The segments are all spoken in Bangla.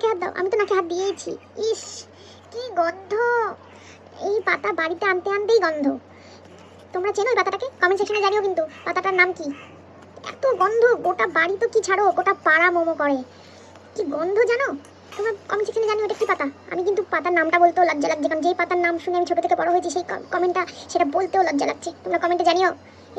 হাত দাও, আমি তো নাকে হাত দিয়েছি। ইস কি গন্ধ, এই পাতা বাড়িতে আনতে আনতেই গন্ধ। তোমরা চেনো এই পাতাটাকে? কমেন্ট সেকশনে জানিও কিন্তু পাতাটার নাম কি। এত গন্ধ, গোটা বাড়ি তো কি ছাড়ো, গোটা পাড়া মোমো করে। কি গন্ধ জানো? তোমরা কমেন্ট সেকশনে জানিও এটা কি পাতা। আমি কিন্তু পাতার নামটা বলতেও লজ্জা লাগছে, কারণ যেই পাতার নাম শুনে আমি ছোট থেকে বড় হয়েছি সেই কমেন্টটা সেটা বলতেও লজ্জা লাগছে। তোমরা কমেন্টে জানিও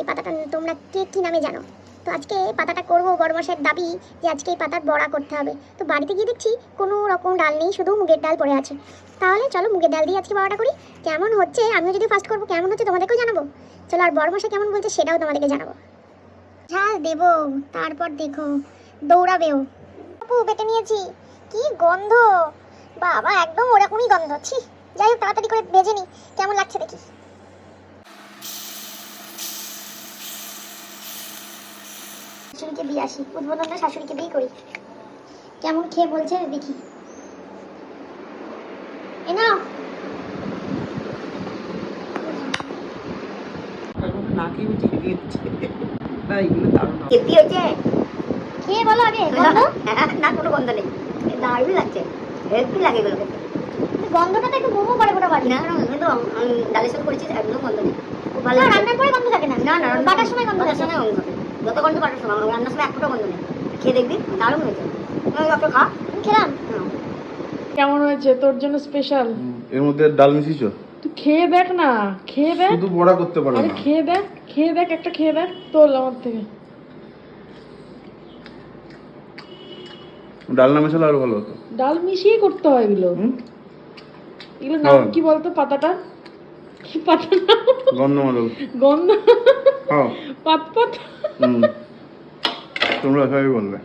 এই পাতাটা তোমরা কে কি নামে জানো। তো আজকে এই পাতাটা করবো, বড়মশাইয়ের দাবি যে আজকে এই পাতার বড়া করতে হবে। তো বাড়িতে গিয়ে দেখছি কোনো রকম ডাল নেই, শুধু মুগের ডাল পড়ে আছে। তাহলে চলো মুগের ডাল দিয়ে আজকে বড়াটা করি। কেমন হচ্ছে আমিও যদি ফার্স্ট করবো, কেমন হচ্ছে তোমাদেরকেও জানাবো। চলো, আর বড়মশাই কেমন বলছে সেটাও তোমাদেরকে জানাবো। ঝাল দেবো, তারপর দেখো দৌড়াবেও। আপু বেটে নিয়েছি, কি গন্ধ বাবা, একদম ওরকমই গন্ধ। ছি, যাই হোক তাড়াতাড়ি করে ভেজে নি, কেমন লাগছে দেখি। শাশুড়িকে দিয়ে আসি, উদ্বোধনটা শাশুড়িকে দিয়েই করি। কেমন খেয়ে বলছে দেখি। এ নাও। খেয়ে বলো আগে গন্ধ। না কোনো গন্ধ নেই, দারুণ লাগছে, হেভি লাগে এগুলো খেতে। গন্ধটা তো একটু মোমো করে গোটা বাড়ি। না না, আমি তো ডালের সাথে করেছি, একদম গন্ধ নেই, খুব ভালো না, লাগছে। রান্নার পরে গন্ধ থাকে না। না না, বাটার সময় গন্ধ বাটার থাকে। সময় গন্ধ থাকে, যত গন্ধ বাটার সময়, রান্নার সময় এক ফোঁটা গন্ধ নেই। খেয়ে দেখবি, দারুণ হয়েছে। যত খা। খেলাম। কেমন হয়েছে তোর জন্য স্পেশাল? এর মধ্যে ডাল মিশিয়েছো? তুই খেয়ে দেখ না, খেয়ে দেখ। শুধু বড়া করতে পারো আরে না। খেয়ে দেখ, খেয়ে দেখ, একটা খেয়ে দেখ তোল আমার থেকে। ডাল না মেশালে আরো ভালো হতো। ডাল মিশিয়ে করতে হয় এগুলো। এগুলো নাম হ্যাঁ। কি বলতো পাতাটা? কি পাতা? গন্ধমাদল। গন্ধ হ্যাঁ। পাত পাত। তোমরা সবাই বলবে।